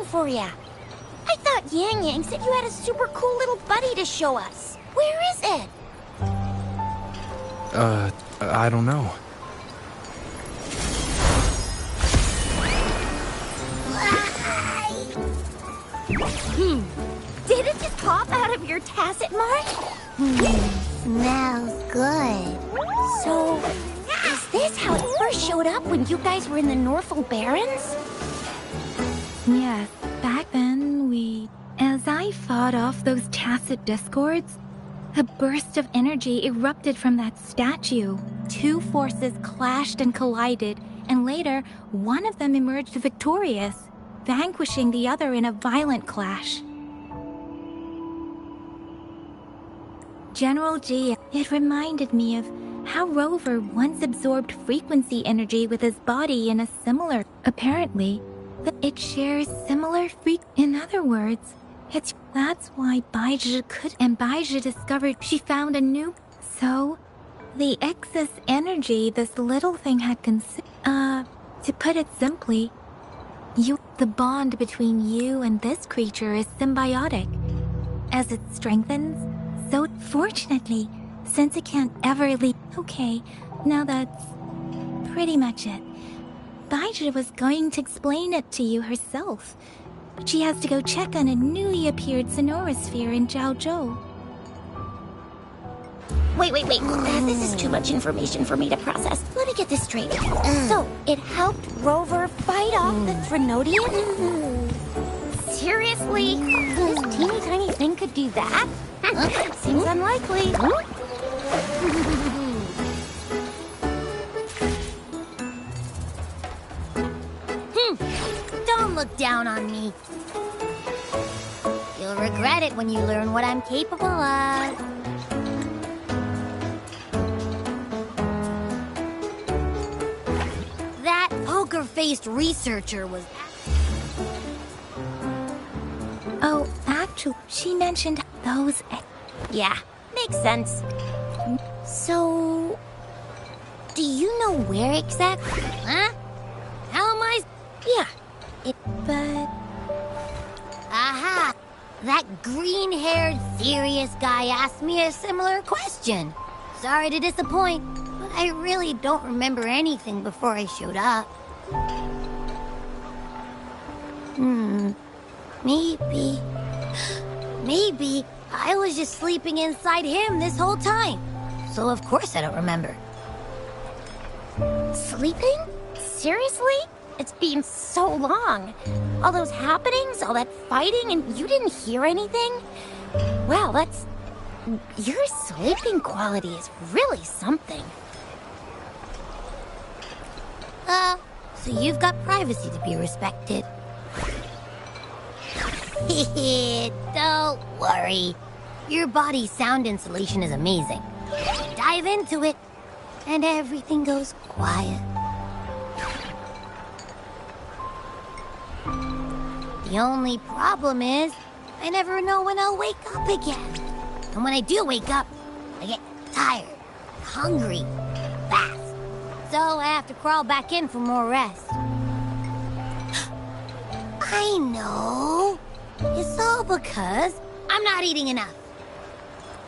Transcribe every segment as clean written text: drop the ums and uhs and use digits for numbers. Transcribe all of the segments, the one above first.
for ya. I thought Yang Yang said you had a super cool little buddy to show us. Where is it? I don't know. Did it just pop out of your tacit mark? Smells good. So, is this how it first showed up when you guys were in the Norfolk Barrens? Yes, back then as I fought off those tacit discords, a burst of energy erupted from that statue. Two forces clashed and collided, and later, one of them emerged victorious, vanquishing the other in a violent clash. General G, it reminded me of how Rover once absorbed frequency energy with his body in a similar... Apparently, it shares similar In other words, that's why Baizhi Baizhi discovered she found a new... So, the excess energy this little thing had to put it simply, the bond between you and this creature is symbiotic. As it strengthens, so fortunately, since it can't ever leave... Okay, now that's pretty much it. Baizhi was going to explain it to you herself, but she has to go check on a newly appeared sonorosphere in Zhaozhou. Wait. This is too much information for me to process. Let me get this straight. So, it helped Rover fight off the Threnodian? Seriously? This teeny tiny thing could do that? Seems unlikely. Don't look down on me. You'll regret it when you learn what I'm capable of. That poker-faced researcher was... Oh, actually, she mentioned those... Yeah, makes sense. So, do you know where exactly? Huh? How am I... Yeah, but... Aha! That green-haired, serious guy asked me a similar question. Sorry to disappoint, but I really don't remember anything before I showed up. Maybe I was just sleeping inside him this whole time. So of course I don't remember. Sleeping? Seriously? It's been so long. All those happenings, all that fighting, and you didn't hear anything? Wow, that's... Your sleeping quality is really something. So you've got privacy to be respected. Don't worry. Your body's sound insulation is amazing. Dive into it, and everything goes quiet. The only problem is, I never know when I'll wake up again. And when I do wake up, I get tired, hungry, fast. So I have to crawl back in for more rest. I know. It's all because I'm not eating enough.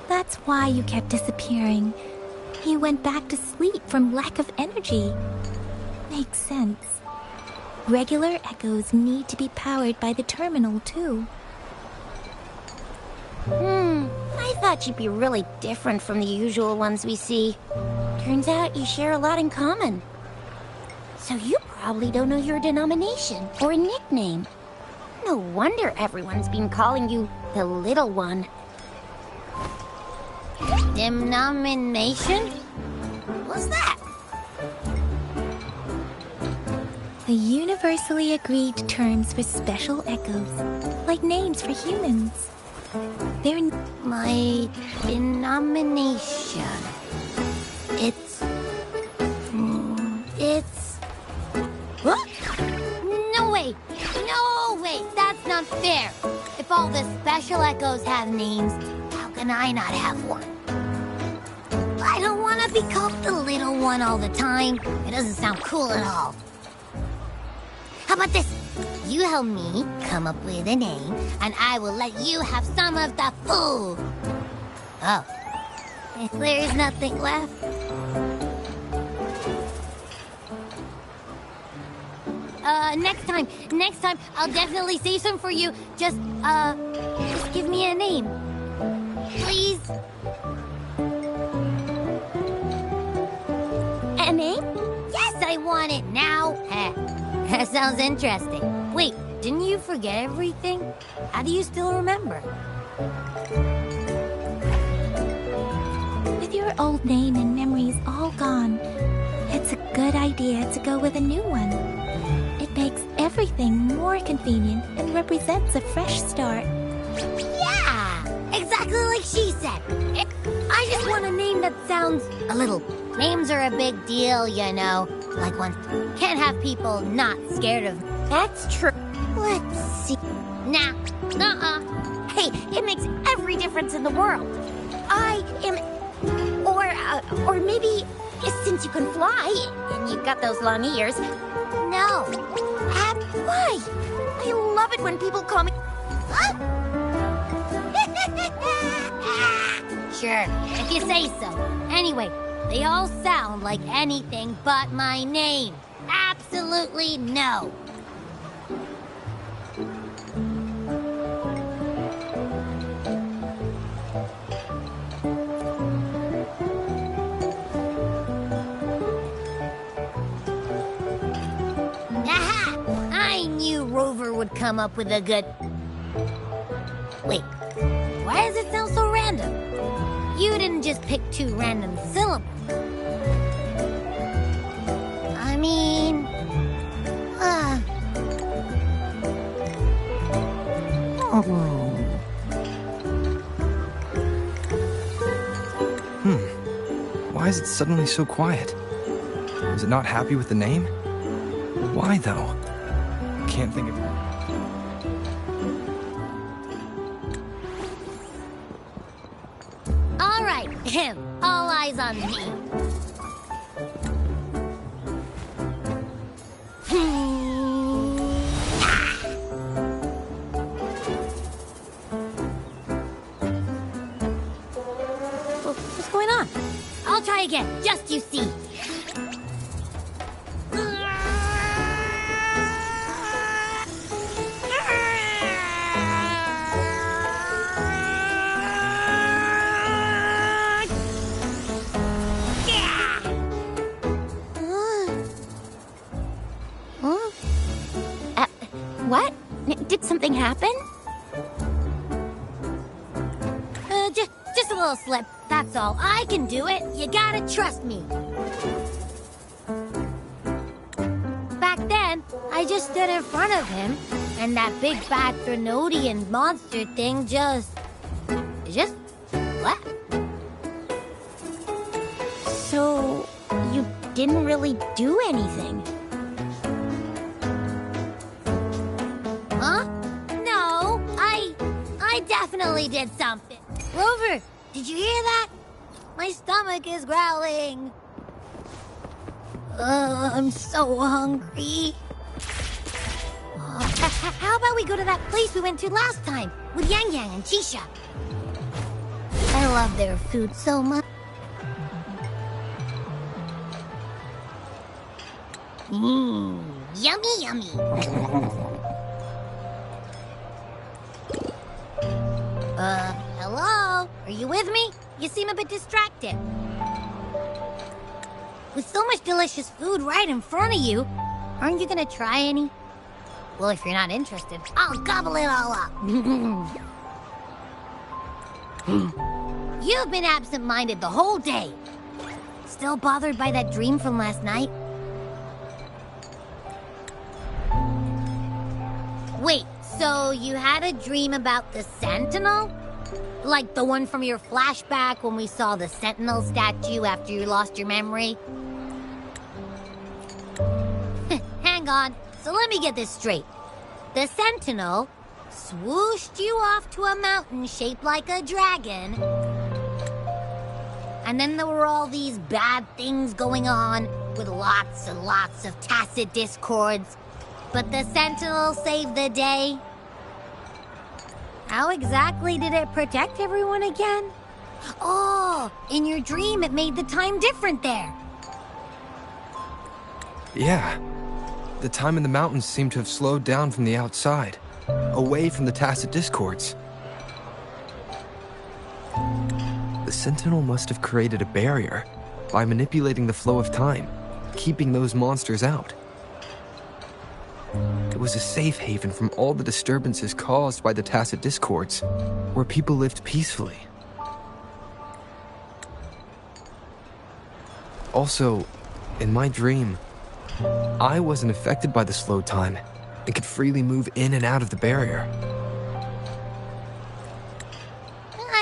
That's why you kept disappearing. You went back to sleep from lack of energy. Makes sense. Regular echoes need to be powered by the terminal, too. I thought you'd be really different from the usual ones we see. Turns out you share a lot in common. So you probably don't know your denomination or a nickname. No wonder everyone's been calling you the Little One. Denomination? What's that? The universally agreed terms for special echoes, like names for humans. They're... My denomination. It's... What? No way! No way! That's not fair! If all the special echoes have names, how can I not have one? I don't want to be called the little one all the time. It doesn't sound cool at all. How about this? You help me come up with a name, and I will let you have some of the food. Oh. There's nothing left. Next time, I'll definitely save some for you. Just give me a name. Please? A name? Yes, I want it now. That sounds interesting. Wait, didn't you forget everything? How do you still remember? With your old name and memories all gone, it's a good idea to go with a new one. It makes everything more convenient and represents a fresh start. Yeah, exactly like she said. I just want a name that sounds a little... Names are a big deal, you know. Like one can't have people not scared of... That's true. Let's see. Nah, nuh-uh. Hey, it makes every difference in the world. I am... Or maybe since you can fly, and you've got those long ears... No. Why? I love it when people call me... Huh? Sure, if you say so. Anyway, they all sound like anything but my name. Absolutely no. Aha! I knew Rover would come up with a good... Wait, why does it sound so random? You didn't just pick two random syllables. I mean... Why is it suddenly so quiet? Is it not happy with the name? Why, though? Can't think of it. All right, all eyes on me. What's going on? I'll try again, just you see. What? Did something happen? Just a little slip, that's all. I can do it. You gotta trust me. Back then, I just stood in front of him, and that big bad Trinodian monster thing just left. So, you didn't really do anything? Huh? No, I definitely did something. Rover, did you hear that? My stomach is growling. I'm so hungry. How about we go to that place we went to last time with Yang Yang and Chisha? I love their food so much. Yummy, yummy. Hello? Are you with me? You seem a bit distracted. With so much delicious food right in front of you, aren't you gonna try any? Well, if you're not interested, I'll gobble it all up. You've been absent-minded the whole day. Still bothered by that dream from last night? Wait, so you had a dream about the Sentinel? Like the one from your flashback when we saw the Sentinel statue after you lost your memory? Hang on, so let me get this straight. The Sentinel swooshed you off to a mountain shaped like a dragon. And then there were all these bad things going on with lots and lots of tacit discords. But the Sentinel saved the day. How exactly did it protect everyone again? Oh, in your dream it made the time different there. Yeah. The time in the mountains seemed to have slowed down from the outside, away from the tacit discords. The Sentinel must have created a barrier by manipulating the flow of time, keeping those monsters out. It was a safe haven from all the disturbances caused by the tacit discords, where people lived peacefully. Also, in my dream, I wasn't affected by the slow time and could freely move in and out of the barrier.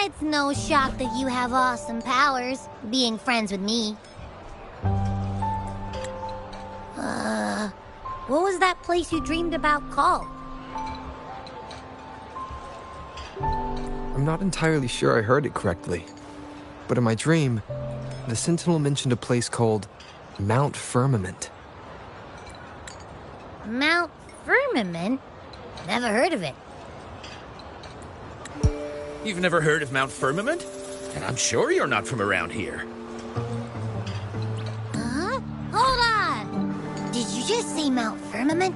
It's no shock that you have awesome powers, being friends with me. What was that place you dreamed about called? I'm not entirely sure I heard it correctly, but in my dream, the Sentinel mentioned a place called Mount Firmament. Mount Firmament? Never heard of it. You've never heard of Mount Firmament? And I'm sure you're not from around here. Huh? Hold on! Did you just say Mount Firmament?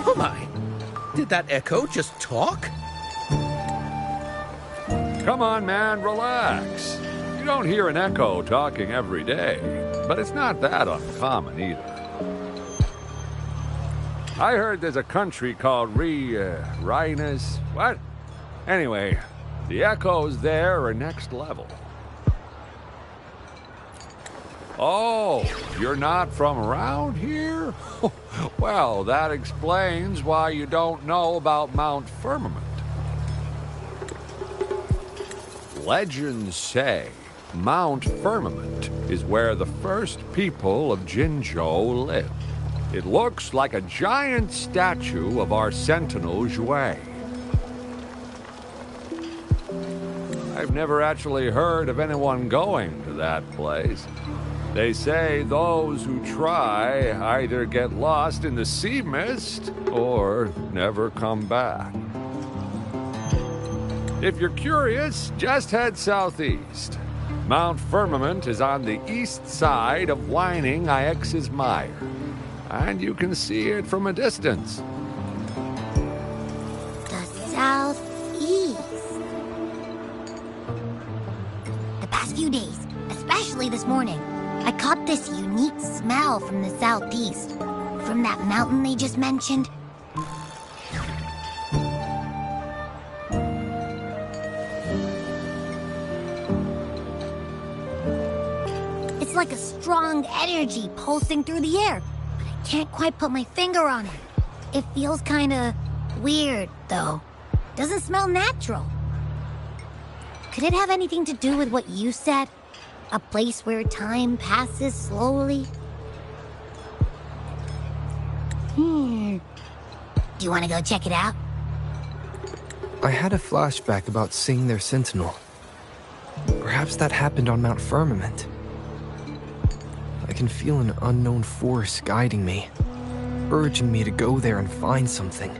Oh my! Did that echo just talk? Come on, man, relax. You don't hear an echo talking every day, but it's not that uncommon either. I heard there's a country called Rhinus. What? Anyway, the echoes there are next level. Oh, you're not from around here? Well, that explains why you don't know about Mount Firmament. Legends say Mount Firmament is where the first people of Jinzhou lived. It looks like a giant statue of our Sentinel Zhui. I've never actually heard of anyone going to that place. They say those who try either get lost in the sea mist or never come back. If you're curious, just head southeast. Mount Firmament is on the east side of whining Ix's Mire, and you can see it from a distance. The southeast. The past few days, especially this morning, I caught this unique smell from the southeast. From that mountain they just mentioned. It's like a strong energy pulsing through the air, but I can't quite put my finger on it. It feels kinda weird, though. Doesn't smell natural. Could it have anything to do with what you said? A place where time passes slowly? Do you want to go check it out? I had a flashback about seeing their Sentinel. Perhaps that happened on Mount Firmament. I can feel an unknown force guiding me, urging me to go there and find something.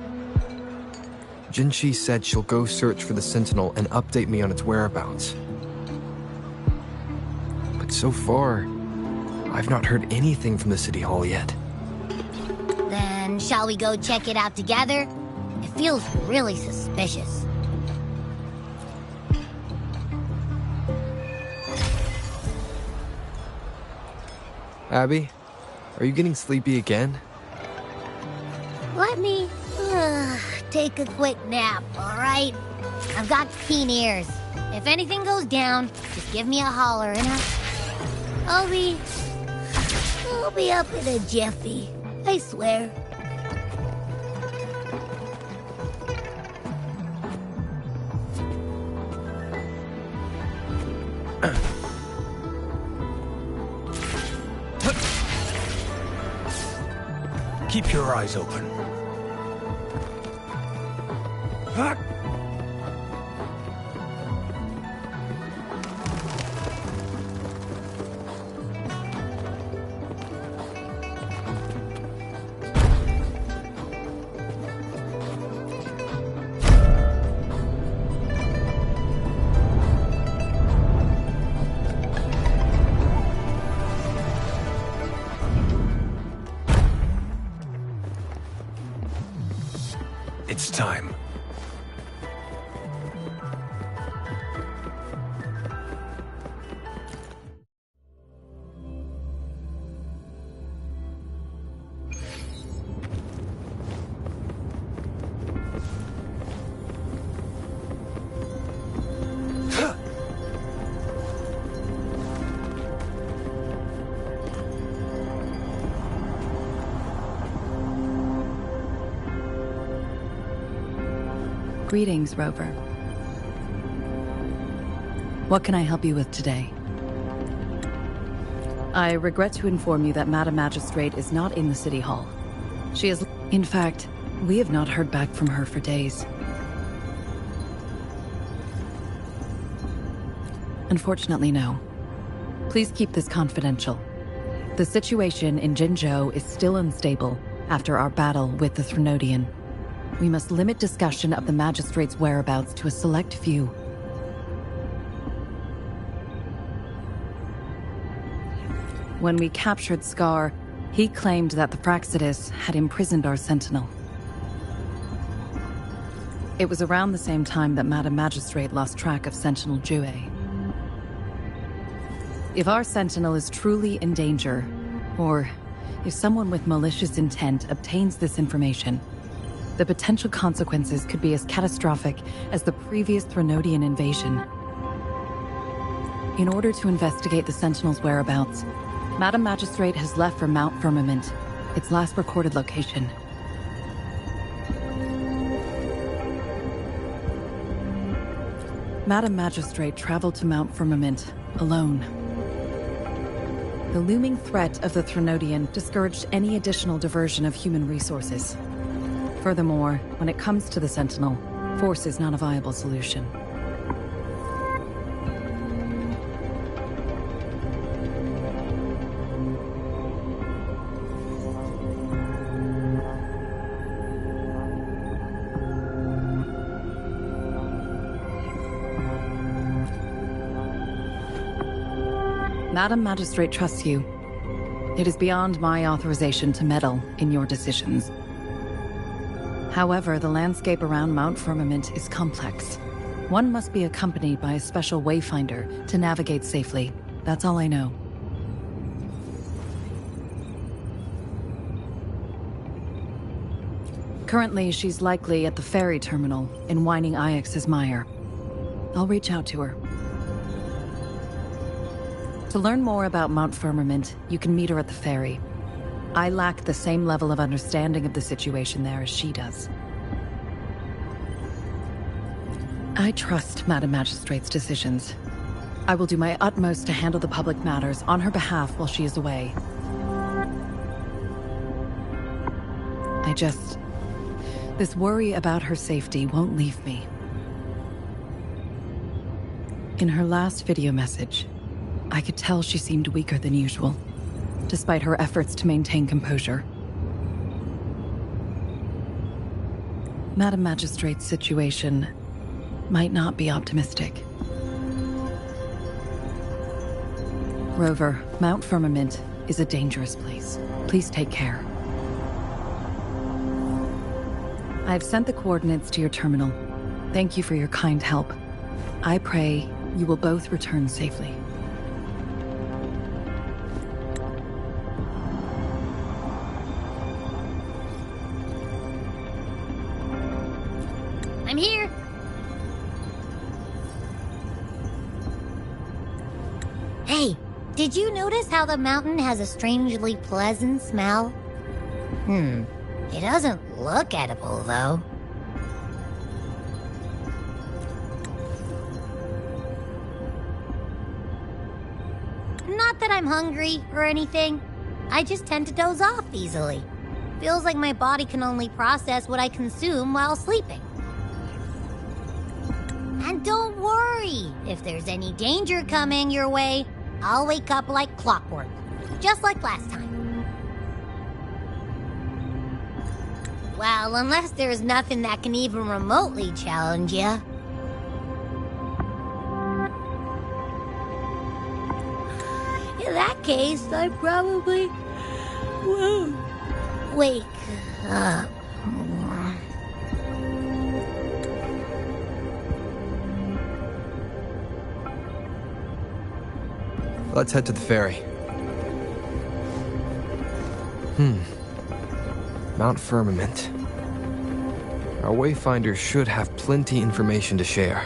Jinshi said she'll go search for the Sentinel and update me on its whereabouts. But so far, I've not heard anything from the City Hall yet. Then shall we go check it out together? It feels really suspicious. Abby, are you getting sleepy again? Let me take a quick nap, alright? I've got keen ears. If anything goes down, just give me a holler and I'll be up in a jiffy. I swear. Keep your eyes open. It's time. Greetings, Rover. What can I help you with today? I regret to inform you that Madam Magistrate is not in the City Hall. She is... In fact, we have not heard back from her for days. Unfortunately, no. Please keep this confidential. The situation in Jinzhou is still unstable after our battle with the Threnodian. We must limit discussion of the Magistrate's whereabouts to a select few. When we captured Scar, he claimed that the Praxidus had imprisoned our Sentinel. It was around the same time that Madam Magistrate lost track of Sentinel Jue. If our Sentinel is truly in danger, or if someone with malicious intent obtains this information, the potential consequences could be as catastrophic as the previous Threnodian invasion. In order to investigate the Sentinel's whereabouts, Madam Magistrate has left for Mount Firmament, its last recorded location. Madam Magistrate traveled to Mount Firmament alone. The looming threat of the Threnodian discouraged any additional diversion of human resources. Furthermore, when it comes to the Sentinel, force is not a viable solution. Madam Magistrate trusts you. It is beyond my authorization to meddle in your decisions. However, the landscape around Mount Firmament is complex. One must be accompanied by a special wayfinder to navigate safely. That's all I know. Currently, she's likely at the ferry terminal in Whining Ix's Mire. I'll reach out to her. To learn more about Mount Firmament, you can meet her at the ferry. I lack the same level of understanding of the situation there as she does. I trust Madam Magistrate's decisions. I will do my utmost to handle the public matters on her behalf while she is away. This worry about her safety won't leave me. In her last video message, I could tell she seemed weaker than usual, despite her efforts to maintain composure. Madam Magistrate's situation might not be optimistic. Rover, Mount Firmament is a dangerous place. Please take care. I've sent the coordinates to your terminal. Thank you for your kind help. I pray you will both return safely. I'm here. Hey, did you notice how the mountain has a strangely pleasant smell? It doesn't look edible, though. Not that I'm hungry or anything. I just tend to doze off easily. Feels like my body can only process what I consume while sleeping. And don't worry, if there's any danger coming your way, I'll wake up like clockwork, just like last time. Well, unless there's nothing that can even remotely challenge you. In that case, I probably won't wake up. Let's head to the ferry. Mount Firmament. Our Wayfinder should have plenty information to share.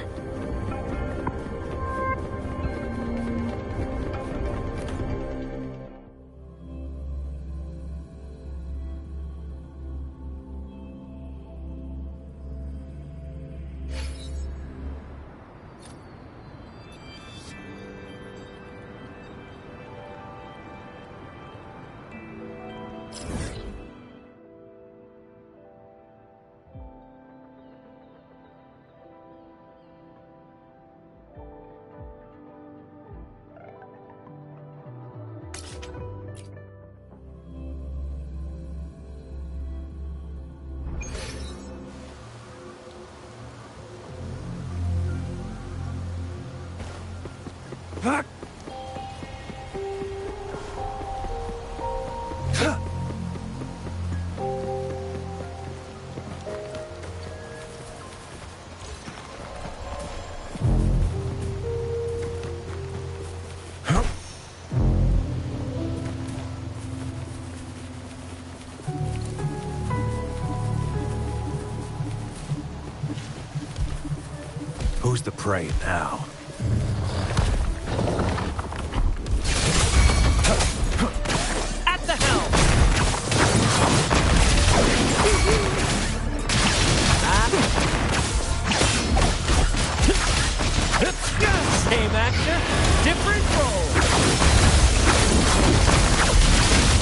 Who's the prey now? At the helm! Same action, different role.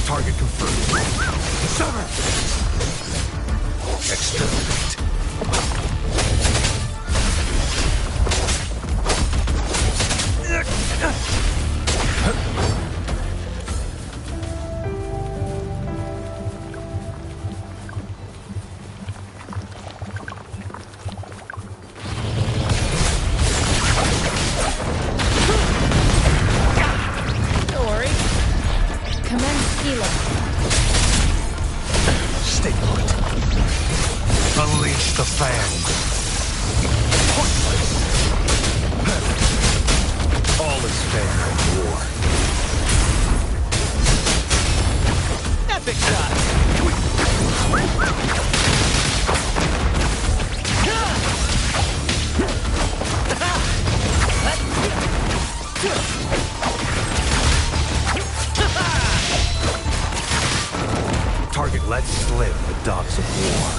Target confirmed. Sever! Exterminate. Don't worry. Commence healing. Stay put. Unleash the fangs. All is fair in war. Epic shot. Target lets slip the dogs of war.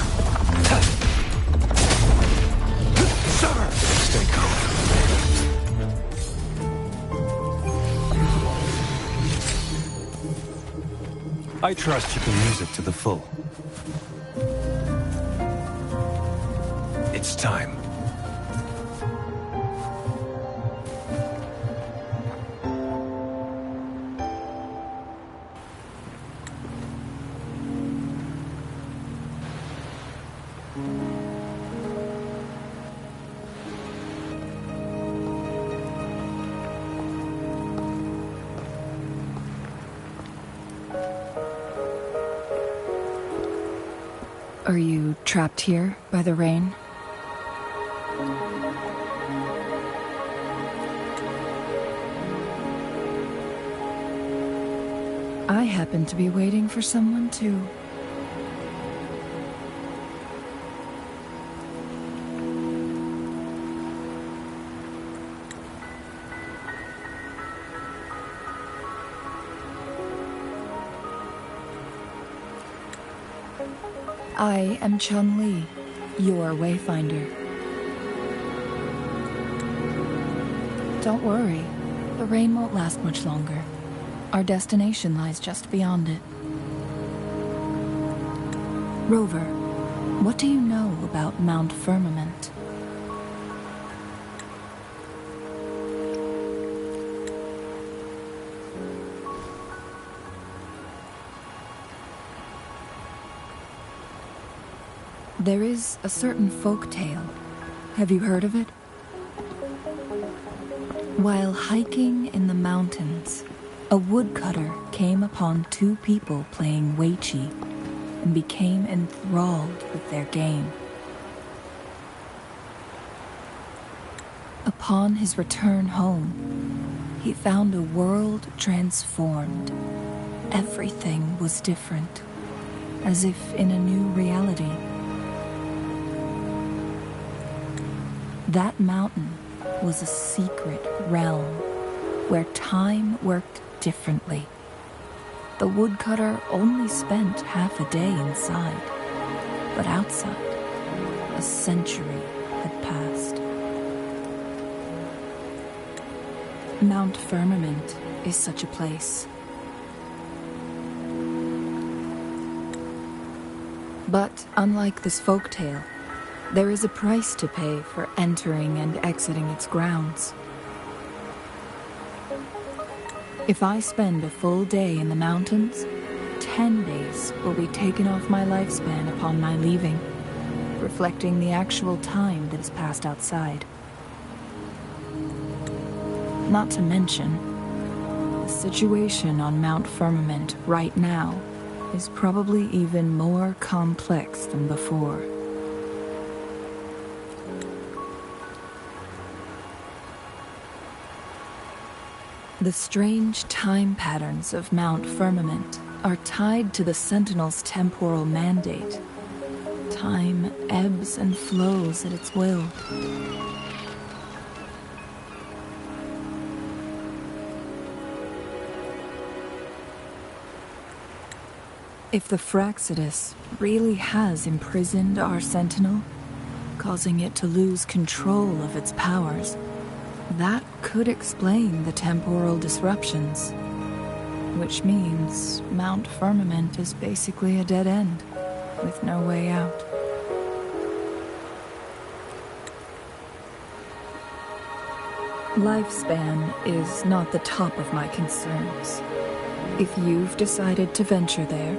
Sever! Stay calm. I trust you can use it to the full. It's time. Are you trapped here by the rain? I happen to be waiting for someone too. I am Chun-Li, your Wayfinder. Don't worry, the rain won't last much longer. Our destination lies just beyond it. Rover, what do you know about Mount Firmament? There is a certain folk tale. Have you heard of it? While hiking in the mountains, a woodcutter came upon two people playing Weiqi and became enthralled with their game. Upon his return home, he found a world transformed. Everything was different, as if in a new reality. That mountain was a secret realm where time worked differently. The woodcutter only spent half a day inside, but outside, a century had passed. Mount Firmament is such a place. But unlike this folktale, there is a price to pay for entering and exiting its grounds. If I spend a full day in the mountains, 10 days will be taken off my lifespan upon my leaving, reflecting the actual time that is passed outside. Not to mention, the situation on Mount Firmament right now is probably even more complex than before. The strange time patterns of Mount Firmament are tied to the Sentinel's temporal mandate. Time ebbs and flows at its will. If the Fraxidus really has imprisoned our Sentinel, causing it to lose control of its powers, that could explain the temporal disruptions. Which means Mount Firmament is basically a dead end, with no way out. Lifespan is not the top of my concerns. If you've decided to venture there,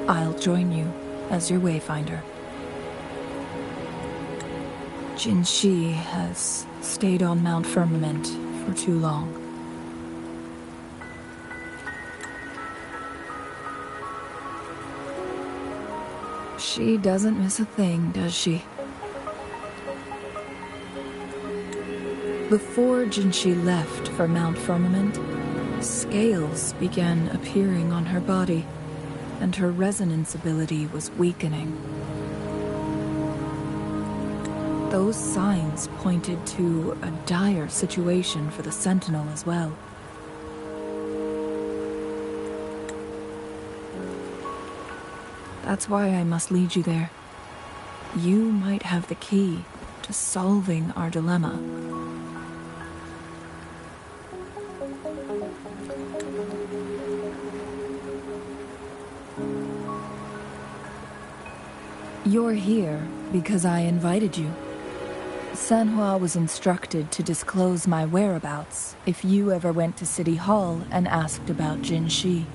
I'll join you as your wayfinder. Jinshi has stayed on Mount Firmament for too long. She doesn't miss a thing, does she? Before Jinshi left for Mount Firmament, scales began appearing on her body, and her resonance ability was weakening. Those signs pointed to a dire situation for the Sentinel as well. That's why I must lead you there. You might have the key to solving our dilemma. You're here because I invited you. Sanhua was instructed to disclose my whereabouts if you ever went to City Hall and asked about Jinshi.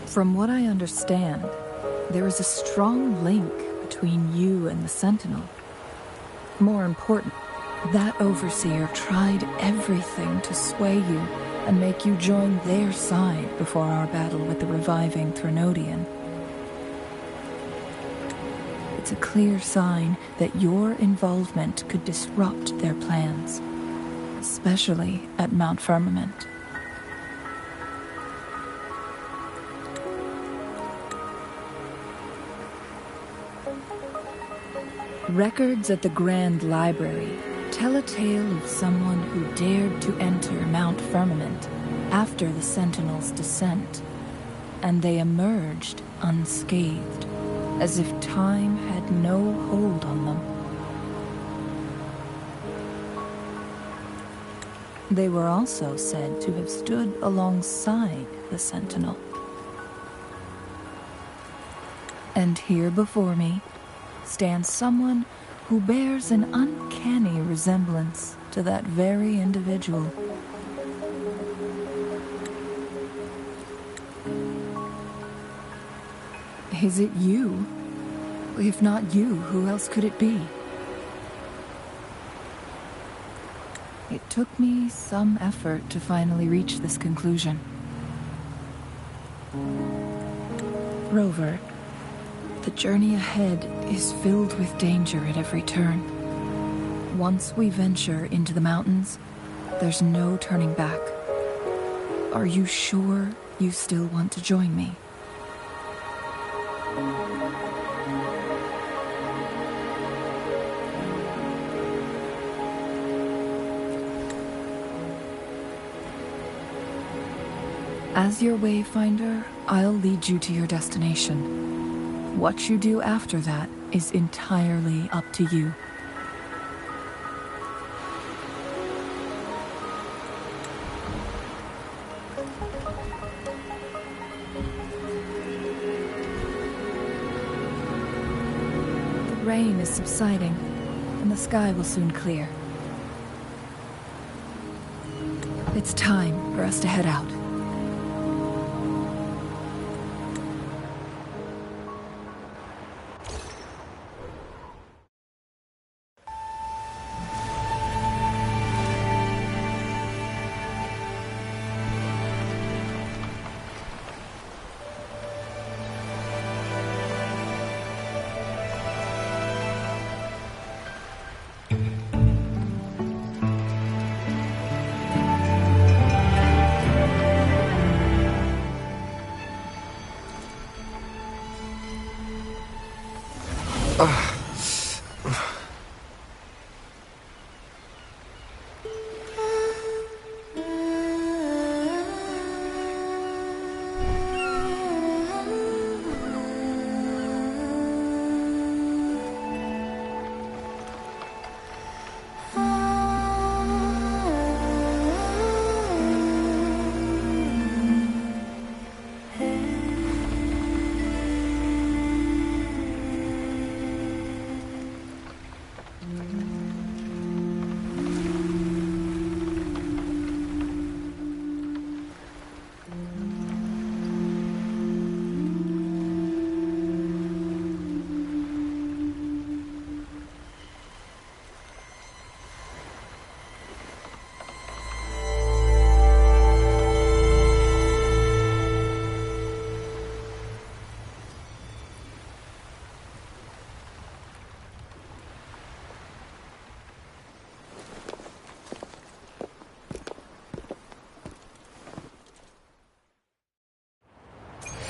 From what I understand, there is a strong link between you and the Sentinel. More important, that overseer tried everything to sway you and make you join their side before our battle with the reviving Threnodian. It's a clear sign that your involvement could disrupt their plans, especially at Mount Firmament. Records at the Grand Library tell a tale of someone who dared to enter Mount Firmament after the Sentinel's descent, and they emerged unscathed, as if time had no hold on them. They were also said to have stood alongside the Sentinel. And here before me stands someone who bears an uncanny resemblance to that very individual. Is it you? If not you, who else could it be? It took me some effort to finally reach this conclusion. Rover, the journey ahead is filled with danger at every turn. Once we venture into the mountains, there's no turning back. Are you sure you still want to join me? As your wayfinder, I'll lead you to your destination. What you do after that is entirely up to you. The rain is subsiding, and the sky will soon clear. It's time for us to head out.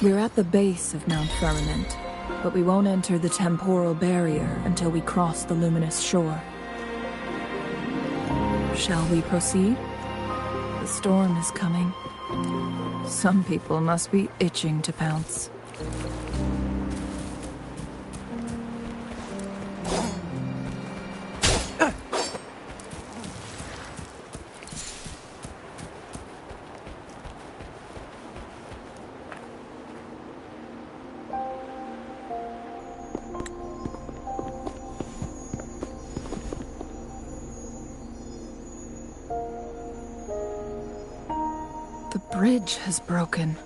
We're at the base of Mount Firmament, but we won't enter the temporal barrier until we cross the luminous shore. Shall we proceed? The storm is coming. Some people must be itching to pounce. The bridge has broken.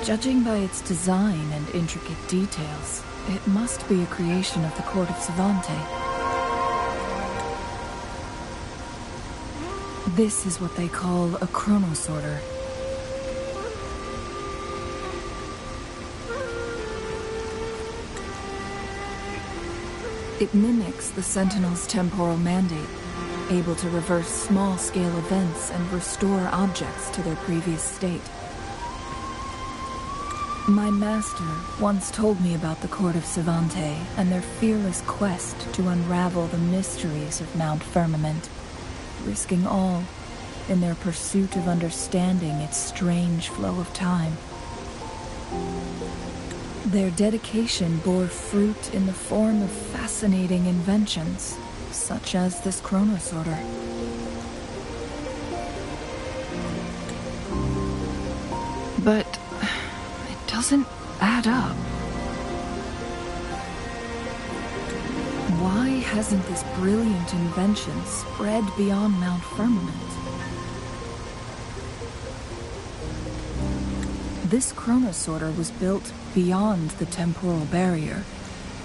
Judging by its design and intricate details, it must be a creation of the court of Savante. This is what they call a chronosorter. It mimics the Sentinel's temporal mandate, able to reverse small-scale events and restore objects to their previous state. My master once told me about the Court of Savante and their fearless quest to unravel the mysteries of Mount Firmament, risking all in their pursuit of understanding its strange flow of time. Their dedication bore fruit in the form of fascinating inventions, such as this chronosorter. But doesn't add up. Why hasn't this brilliant invention spread beyond Mount Firmament? This chronosorter was built beyond the temporal barrier,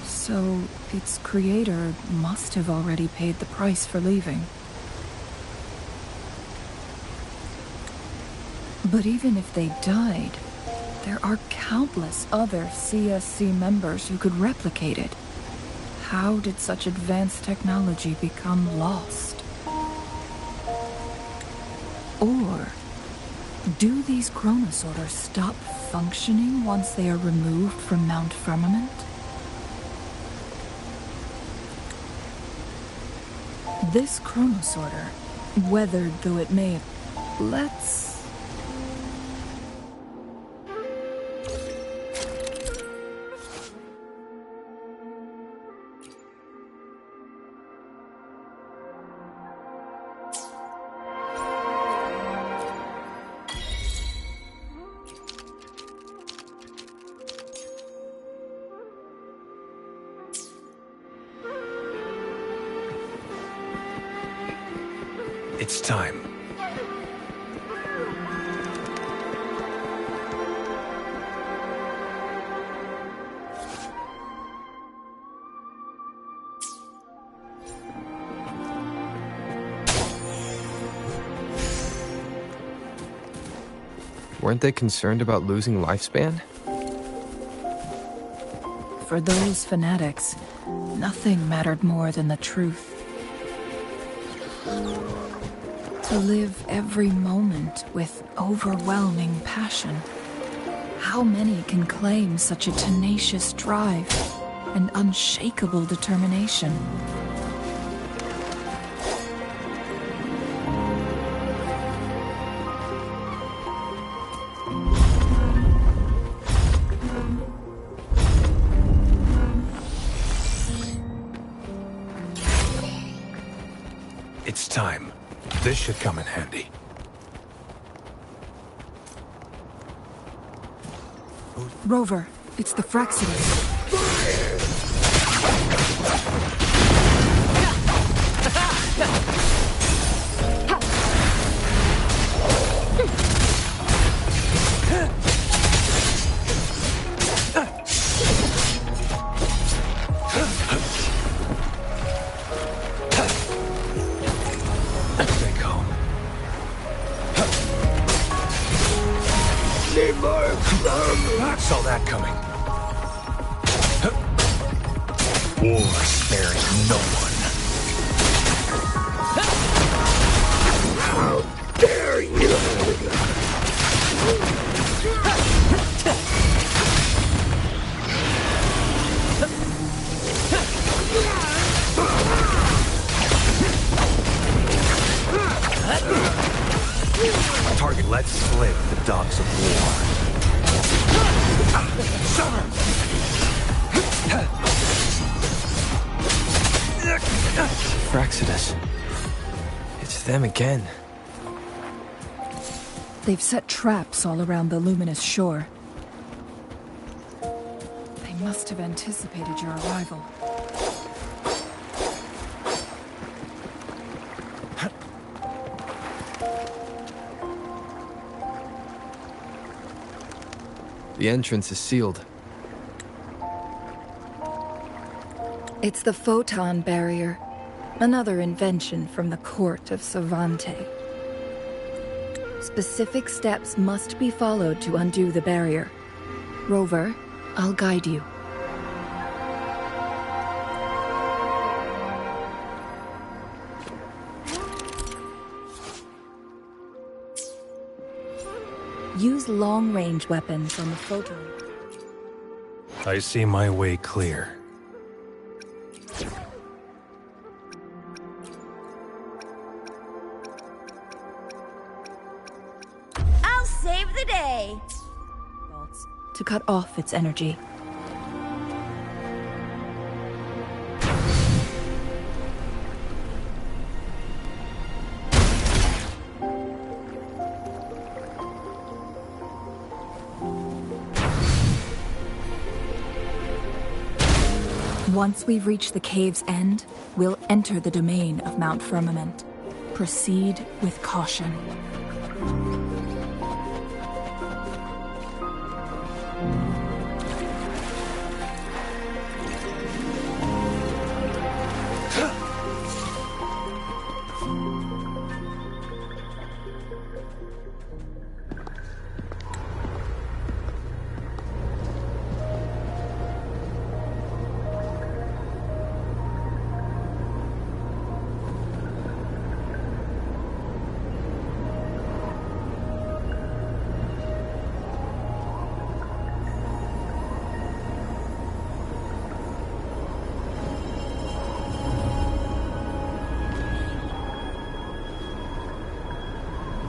so its creator must have already paid the price for leaving. But even if they died, there are countless other CSC members who could replicate it. How did such advanced technology become lost? Or do these chronosorters stop functioning once they are removed from Mount Firmament? This chronosorter, weathered though it may have... Let's... It's time. Weren't they concerned about losing lifespan? For those fanatics, nothing mattered more than the truth. To live every moment with overwhelming passion. How many can claim such a tenacious drive and unshakable determination? It's time. This should come in handy. Rover, it's the Fraxidus. Saw that coming. War spares no one. How dare you! Target, let's slay the dogs of war. Fraxidus. It's them again. They've set traps all around the luminous shore. They must have anticipated your arrival. The entrance is sealed. It's the photon barrier, another invention from the court of Savante. Specific steps must be followed to undo the barrier. Rover, I'll guide you. Use long-range weapons on the photon. I see my way clear. I'll save the day. To cut off its energy. Once we've reached the cave's end, we'll enter the domain of Mount Firmament. Proceed with caution.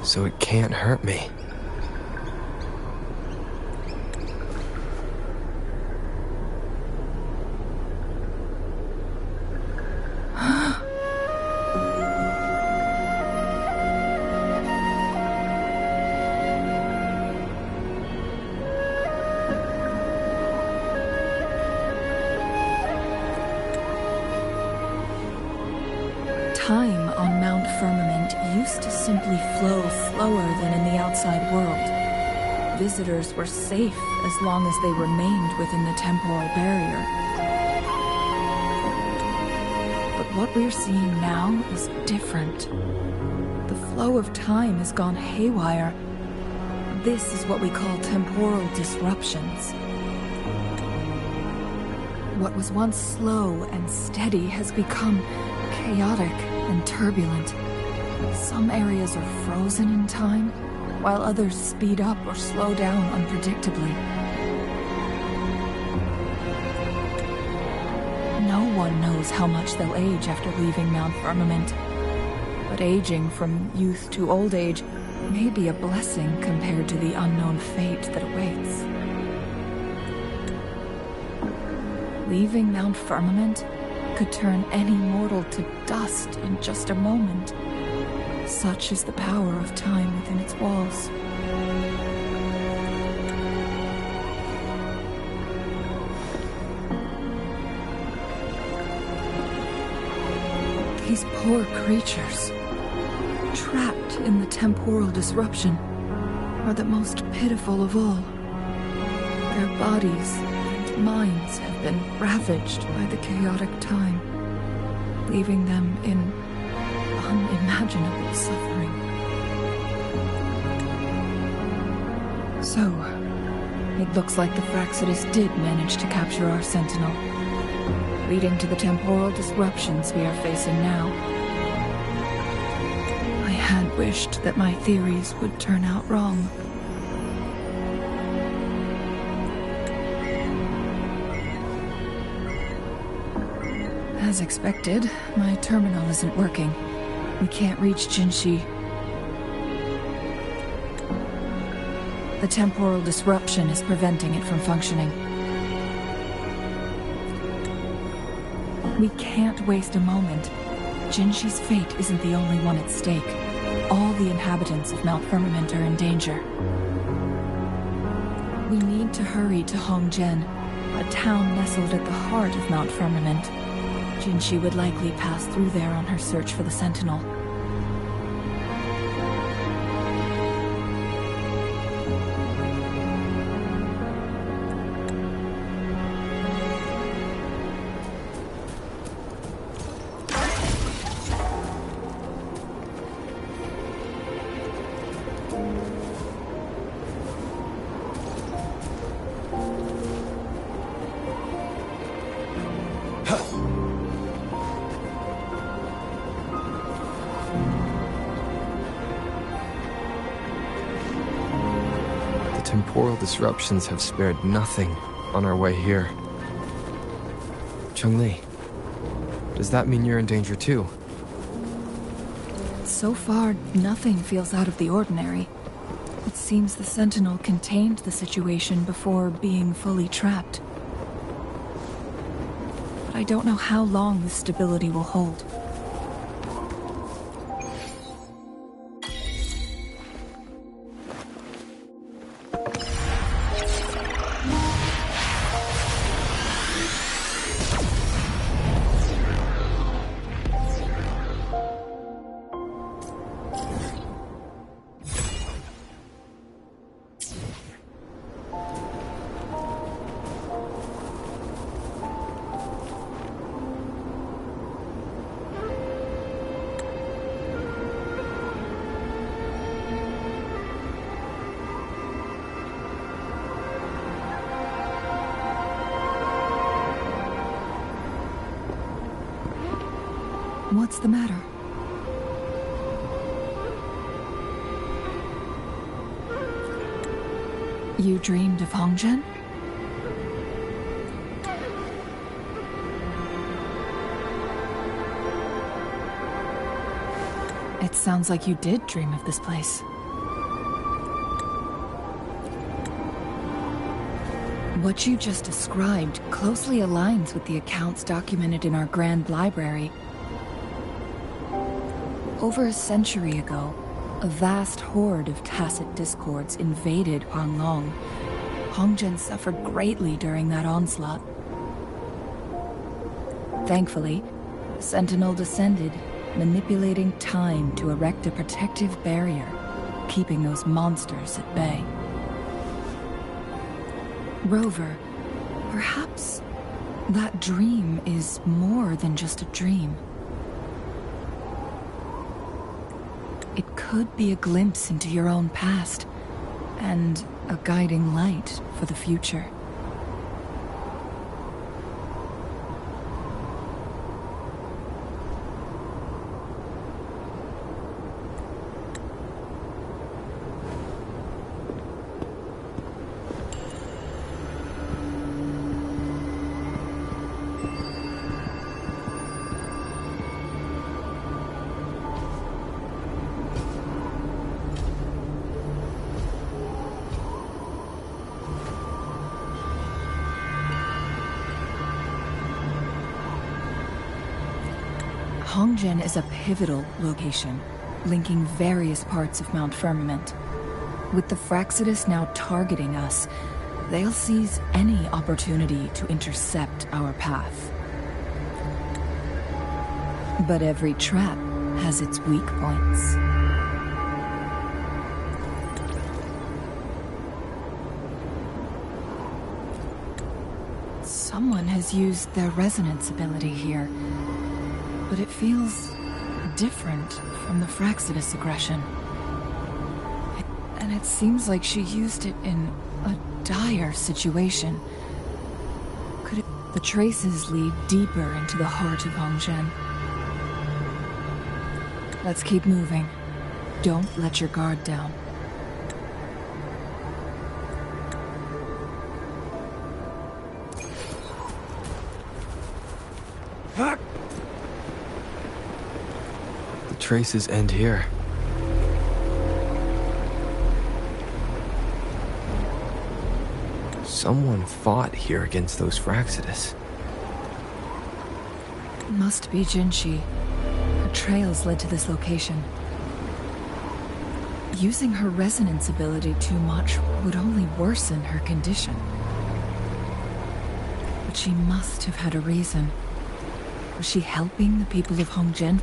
So it can't hurt me. Time on Mount Firmament used to simply flow slower than in the outside world. Visitors were safe as long as they remained within the temporal barrier. But what we're seeing now is different. The flow of time has gone haywire. This is what we call temporal disruptions. What was once slow and steady has become chaotic and turbulent. Some areas are frozen in time, while others speed up or slow down unpredictably. No one knows how much they'll age after leaving Mount Firmament, but aging from youth to old age may be a blessing compared to the unknown fate that awaits. Leaving Mount Firmament could turn any mortal to dust in just a moment. Such is the power of time within its walls. These poor creatures, trapped in the temporal disruption, are the most pitiful of all. Their bodies and minds have been ravaged by the chaotic time, leaving them in unimaginable suffering. So, it looks like the Fraxidus did manage to capture our sentinel, leading to the temporal disruptions we are facing now. I had wished that my theories would turn out wrong. As expected, my terminal isn't working. We can't reach Jinshi. The temporal disruption is preventing it from functioning. We can't waste a moment. Jinshi's fate isn't the only one at stake. All the inhabitants of Mount Firmament are in danger. We need to hurry to Hongjian, a town nestled at the heart of Mount Firmament. Jinshi would likely pass through there on her search for the Sentinel. Temporal disruptions have spared nothing on our way here. Chun-Li, does that mean you're in danger too? So far, nothing feels out of the ordinary. It seems the Sentinel contained the situation before being fully trapped. But I don't know how long this stability will hold. What's the matter? You dreamed of Hongzhen? It sounds like you did dream of this place. What you just described closely aligns with the accounts documented in our Grand Library. Over a century ago, a vast horde of tacit discords invaded Huanglong. Hongzhen suffered greatly during that onslaught. Thankfully, the Sentinel descended, manipulating time to erect a protective barrier, keeping those monsters at bay. Rover, perhaps that dream is more than just a dream. It could be a glimpse into your own past, and a guiding light for the future. Hongzhen is a pivotal location, linking various parts of Mount Firmament. With the Fraxidus now targeting us, they'll seize any opportunity to intercept our path. But every trap has its weak points. Someone has used their resonance ability here, but it feels different from the Fraxidus aggression. And it seems like she used it in a dire situation. The traces lead deeper into the heart of Hongzhen. Let's keep moving. Don't let your guard down. The traces end here. Someone fought here against those Fraxidus. Must be Jinshi. Her trails led to this location. Using her resonance ability too much would only worsen her condition. But she must have had a reason. Was she helping the people of Hongzhen?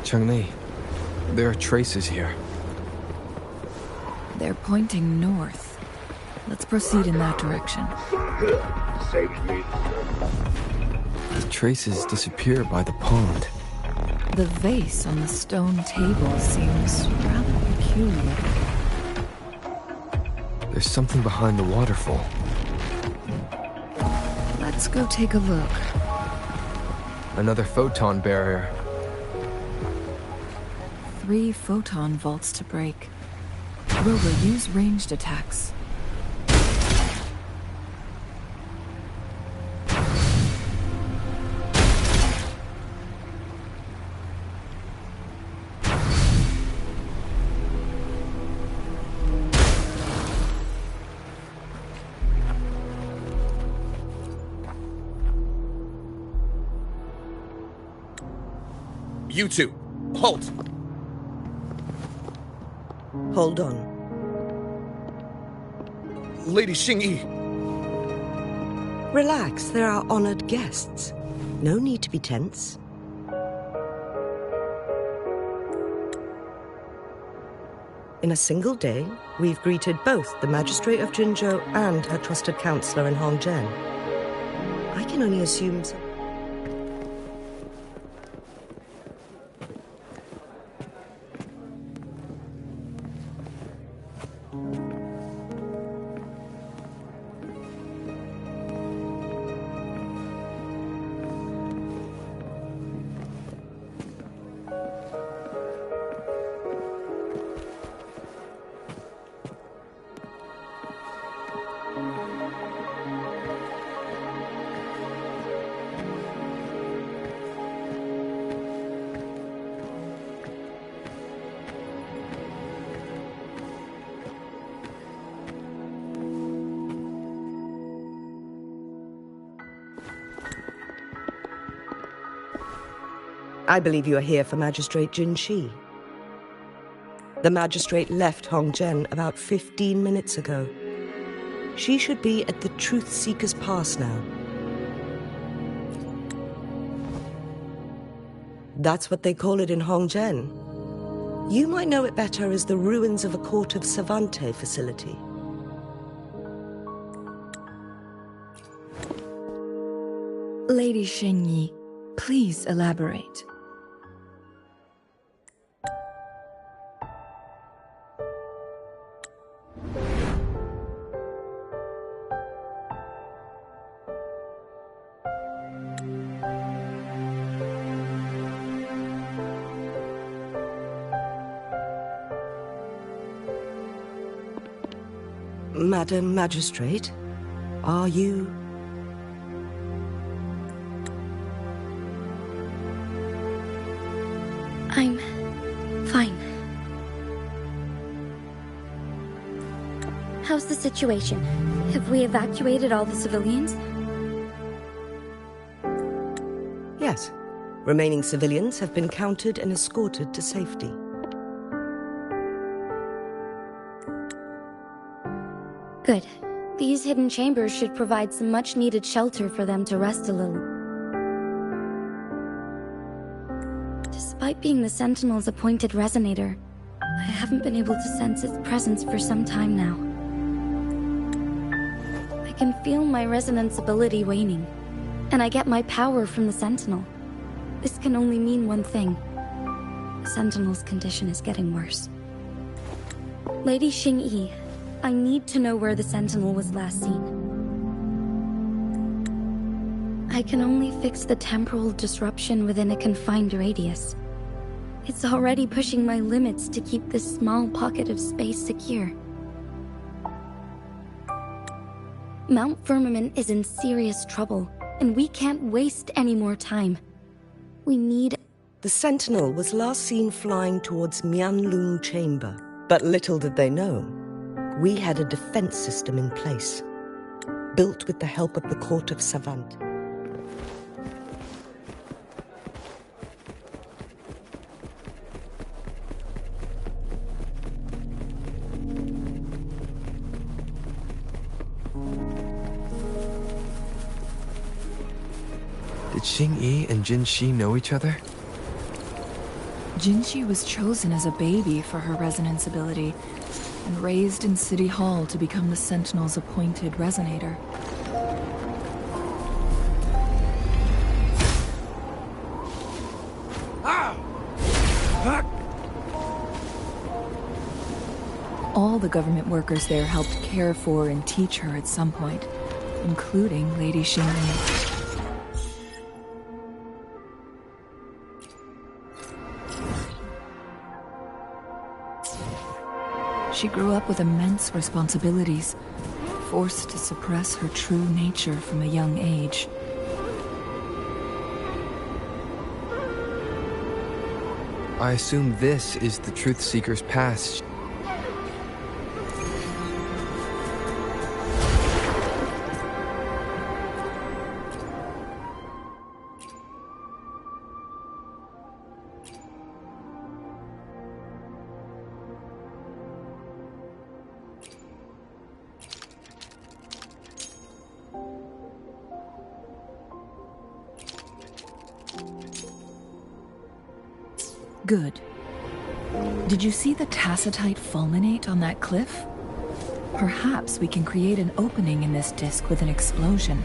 Changli, there are traces here. They're pointing north. Let's proceed in that direction. The traces disappear by the pond. The vase on the stone table seems rather peculiar. There's something behind the waterfall. Let's go take a look. Another photon barrier. 3 photon vaults to break. Rover, use ranged attacks. You two, halt! Hold on. Lady Xingyi. Relax, they're our honored guests. No need to be tense. In a single day, we've greeted both the Magistrate of Jinzhou and her trusted counselor in Hongzhen. I can only assume so. I believe you are here for Magistrate Jin Shi. The magistrate left Hongzhen about 15 minutes ago. She should be at the Truth Seeker's Pass now. That's what they call it in Hongzhen. You might know it better as the ruins of a Court of Savante facility. Lady Xingyi, please elaborate. Madam Magistrate, are you... I'm fine. How's the situation? Have we evacuated all the civilians? Yes. Remaining civilians have been counted and escorted to safety. Good. These hidden chambers should provide some much-needed shelter for them to rest a little. Despite being the Sentinel's appointed resonator, I haven't been able to sense its presence for some time now. I can feel my resonance ability waning, and I get my power from the Sentinel. This can only mean one thing. The Sentinel's condition is getting worse. Lady Xingyi, I need to know where the Sentinel was last seen. I can only fix the temporal disruption within a confined radius. It's already pushing my limits to keep this small pocket of space secure. Mount Firmament is in serious trouble, and we can't waste any more time. We need... The Sentinel was last seen flying towards Mianlung Chamber, but little did they know. We had a defense system in place, built with the help of the Court of Savant. Did Xingyi and Jin Shi know each other? Jin Shi was chosen as a baby for her resonance ability, and raised in City Hall to become the Sentinel's appointed resonator. All the government workers there helped care for and teach her at some point, including Lady Xingyi. She grew up with immense responsibilities, forced to suppress her true nature from a young age. I assume this is the Truth Seeker's Pass. Good. Did you see the tacitite fulminate on that cliff? Perhaps we can create an opening in this disk with an explosion.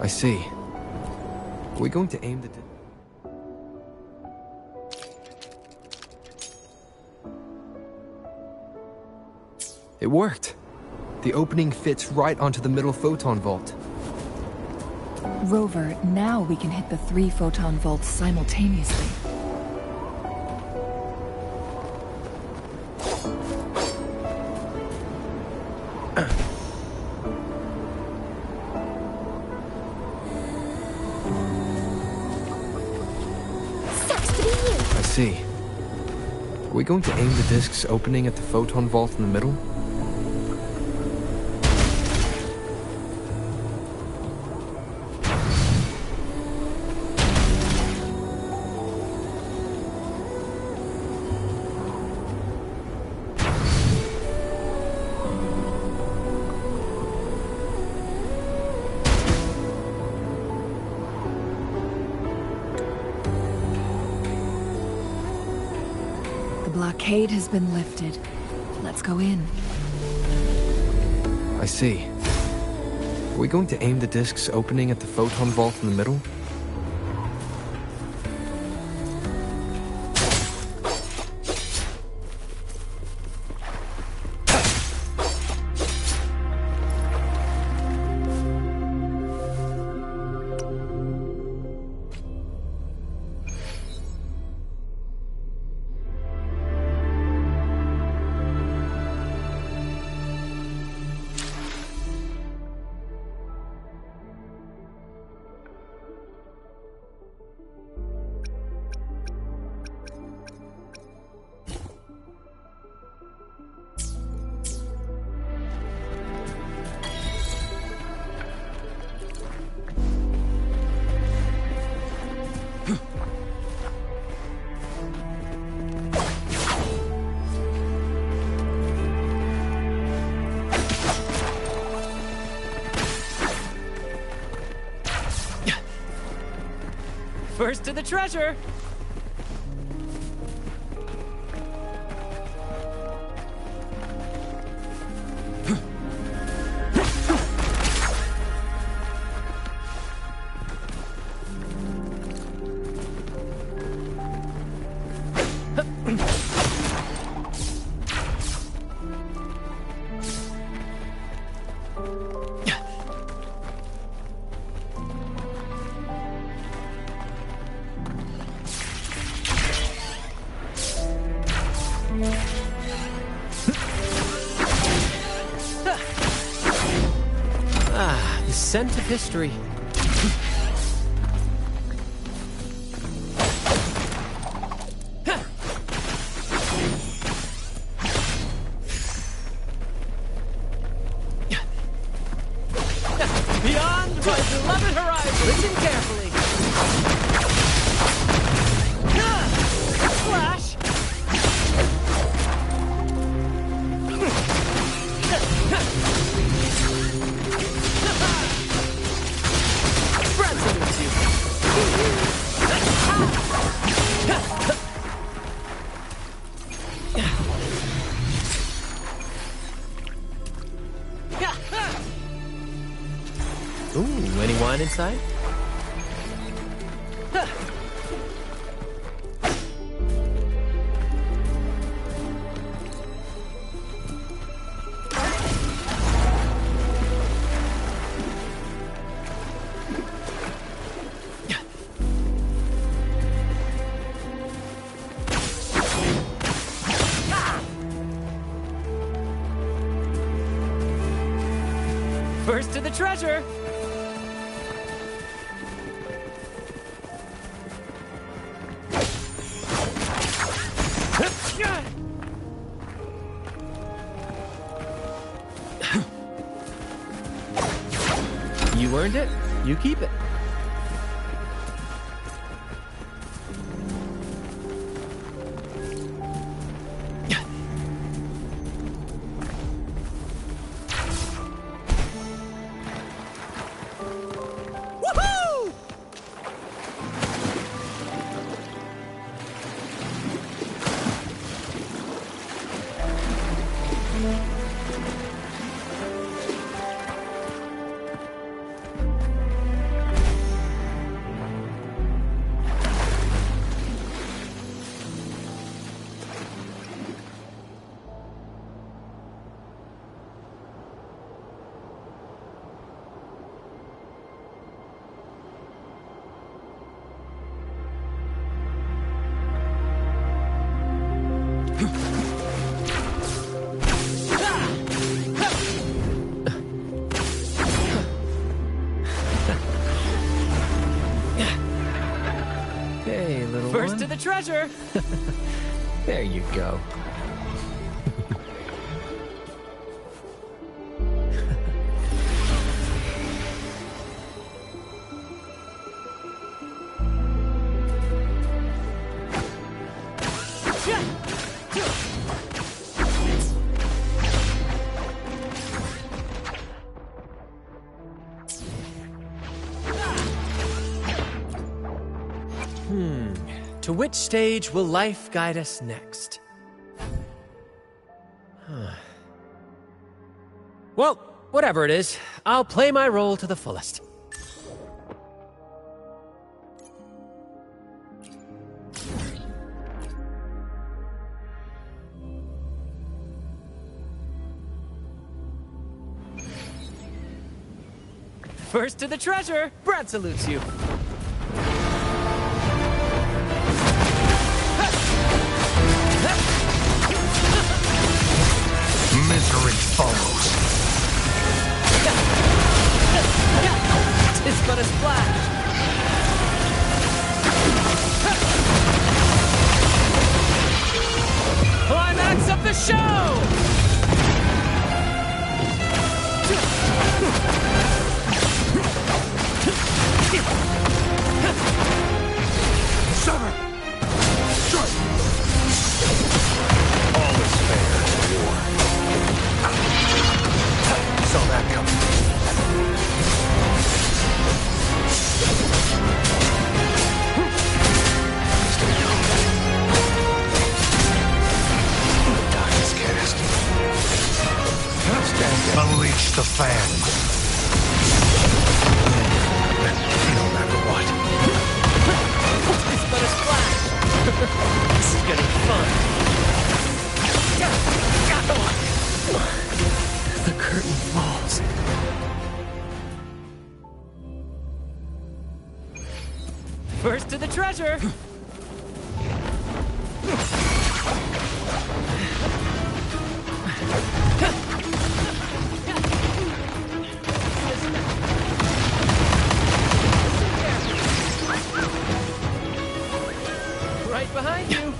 I see. Are we going to aim the... It worked! The opening fits right onto the middle photon vault. Rover, now we can hit the 3 photon vaults simultaneously. I see. Are we going to aim the disc's opening at the photon vault in the middle? The blockade has been lifted. Let's go in. I see. Are we going to aim the disc's opening at the photon vault in the middle? First to the treasure! The scent of history. Beyond my beloved horizon. Listen carefully. Flash. Ooh, any wine inside? First to the treasure! You earned it, you keep it. Hey, little First one. to the treasure! There you go. To which stage will life guide us next? Well, whatever it is, I'll play my role to the fullest. First to the treasure! Brad salutes you. Misery follows. It's but a splash. Climax of the show! Sever! Strike! All is fair in war. Saw that coming. Die is cast. Unleash the fan. No matter what. It's but a splash. This is gonna be fun. The curtain falls. First to the treasure. Right behind you.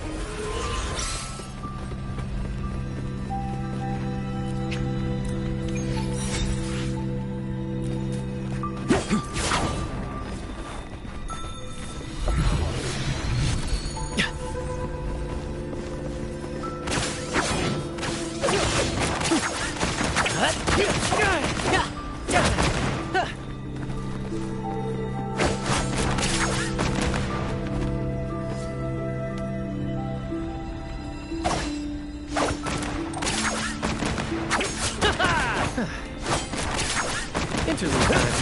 Interlude time.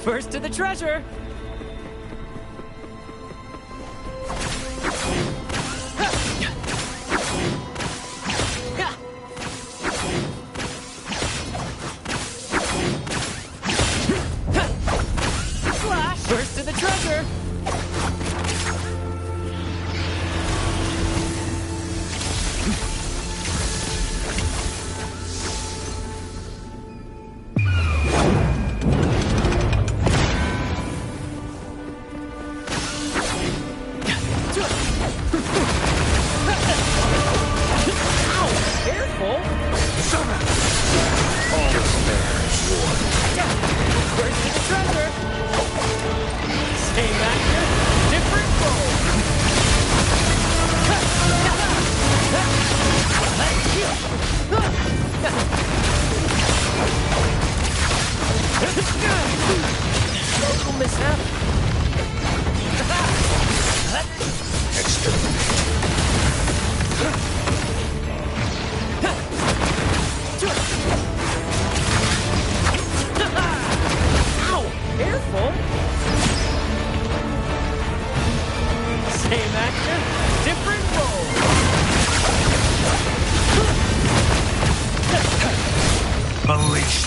First to the treasure. Flash. First to the treasure.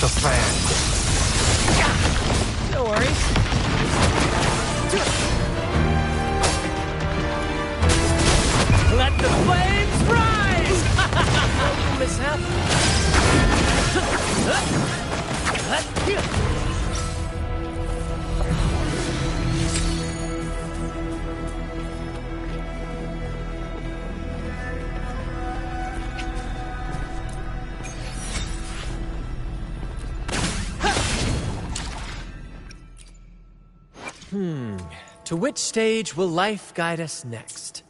the fan. No worries. Let the flames rise! Mishap. To which stage will life guide us next?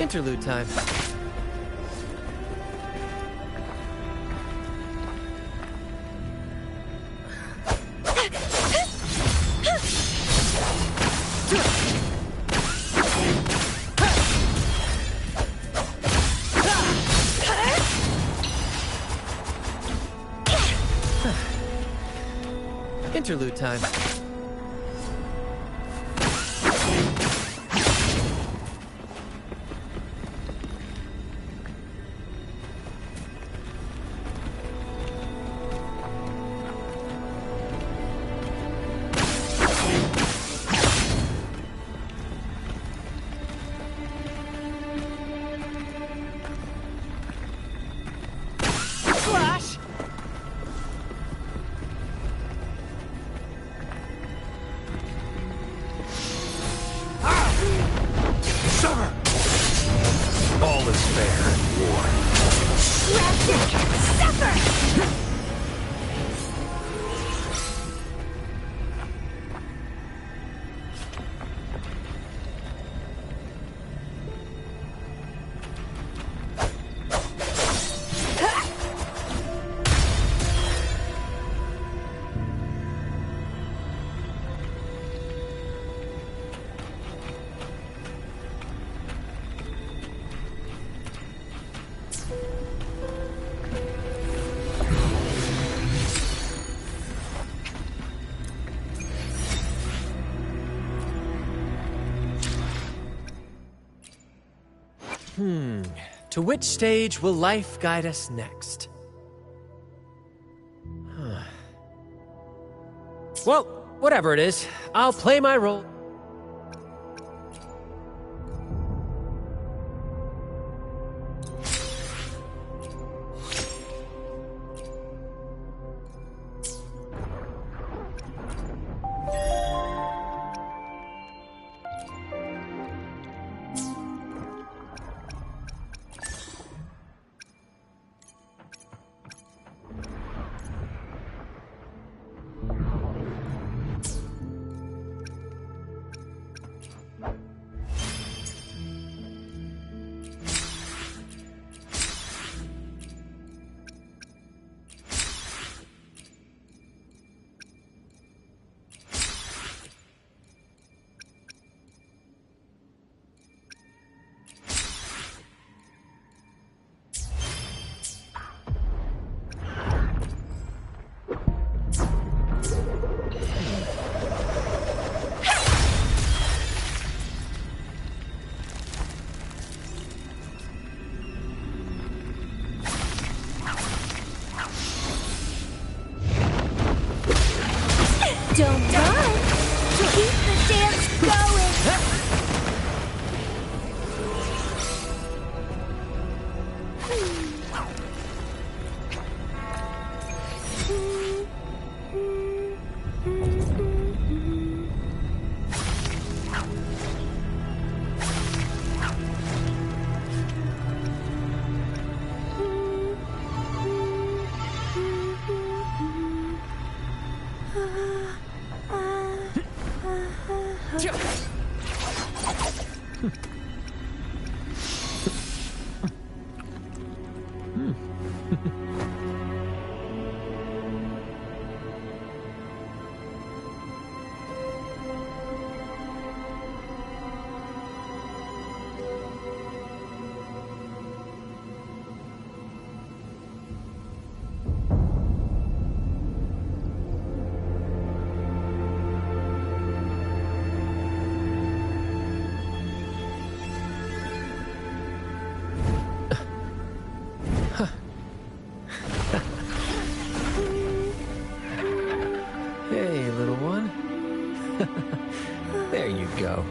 Interlude time. Interlude time. All is fair in war. To which stage will life guide us next? Well, whatever it is, I'll play my role. Don't run! Keep the dance going! There you go.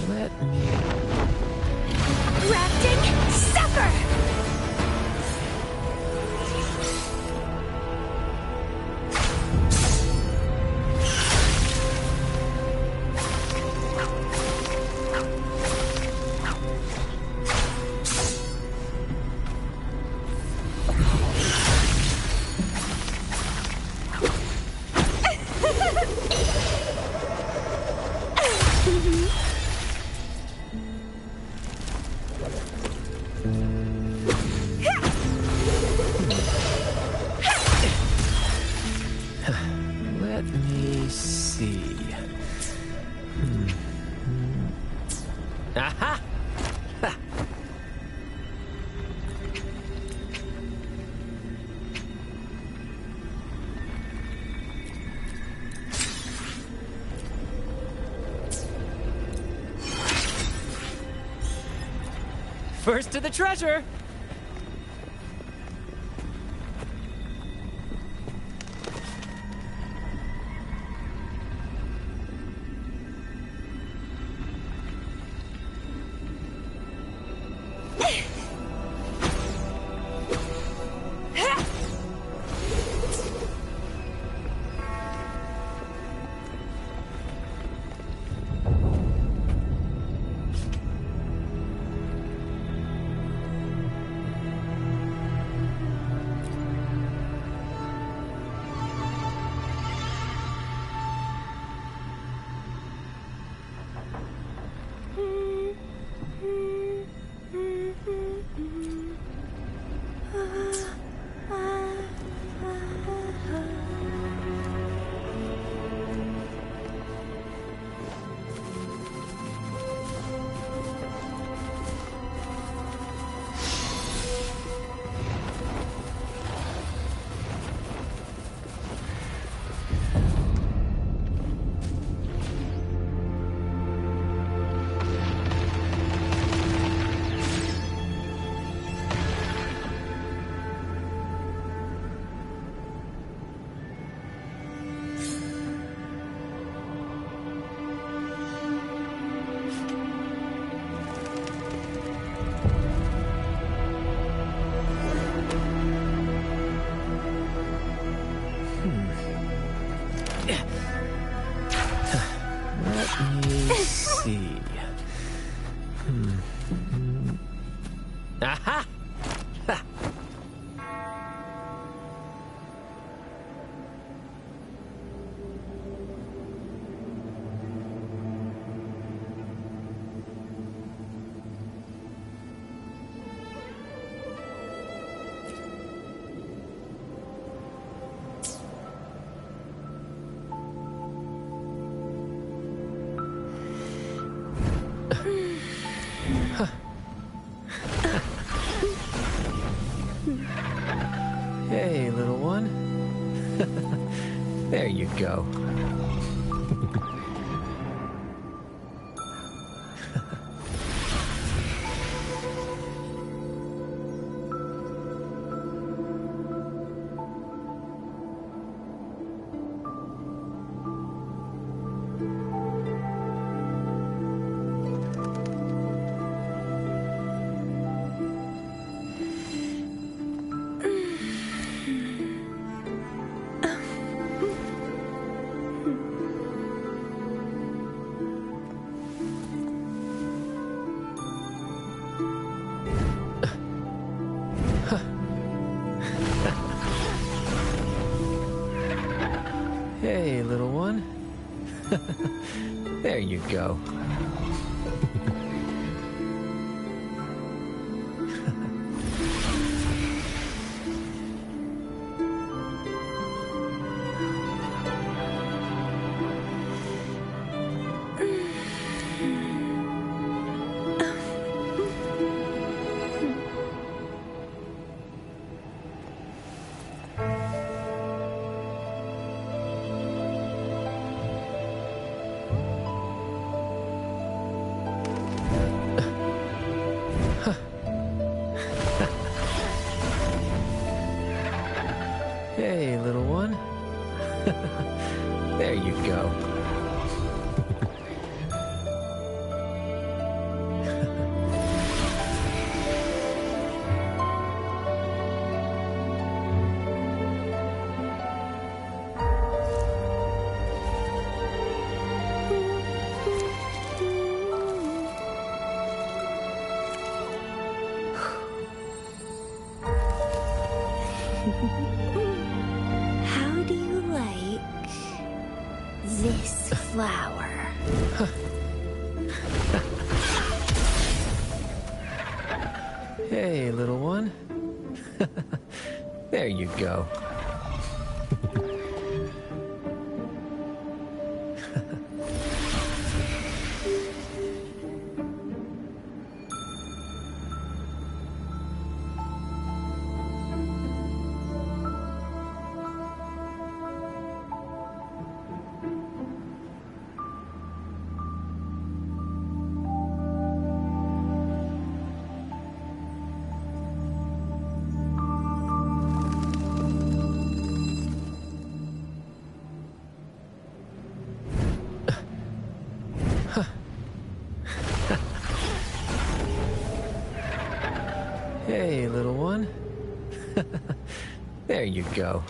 Let me... Rafting Sucker! Let me see. Aha! Ha. First to the treasure! me see. Aha! Ha. Hey, little one. There you go. Hey, little one. There you go. Hey, little one. There you go. How do you like this flower? Hey, little one. There you go. Hey, little one. There you go.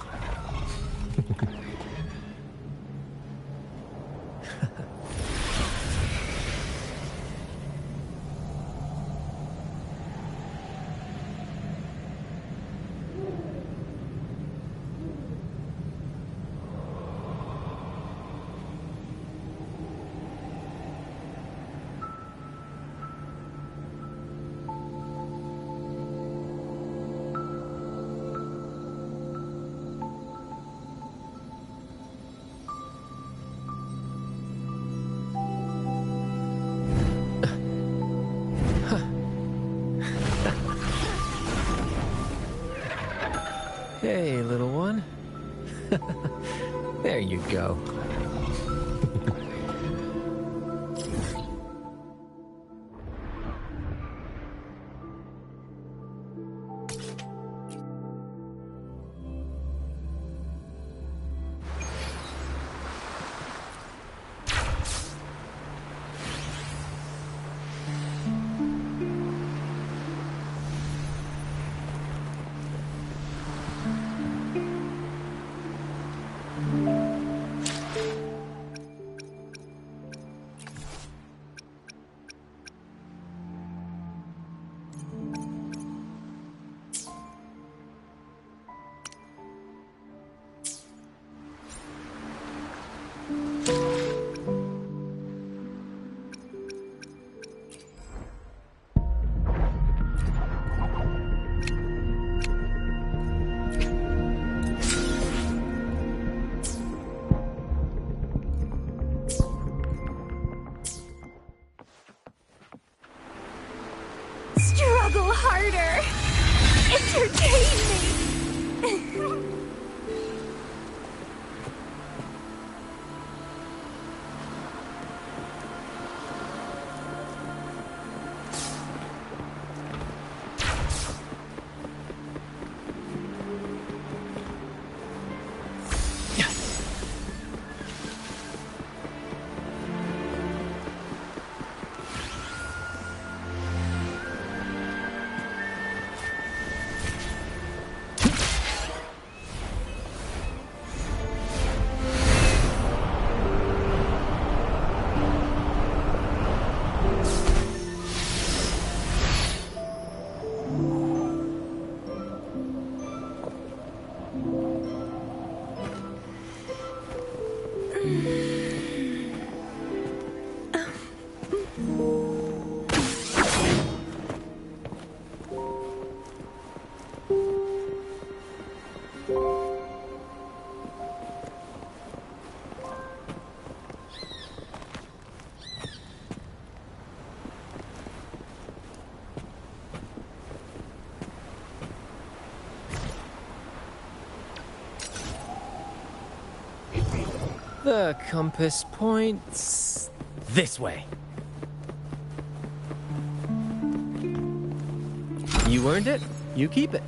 Hey, little one. There you go. struggle harder. Entertain me. The compass points this way. You earned it. You keep it.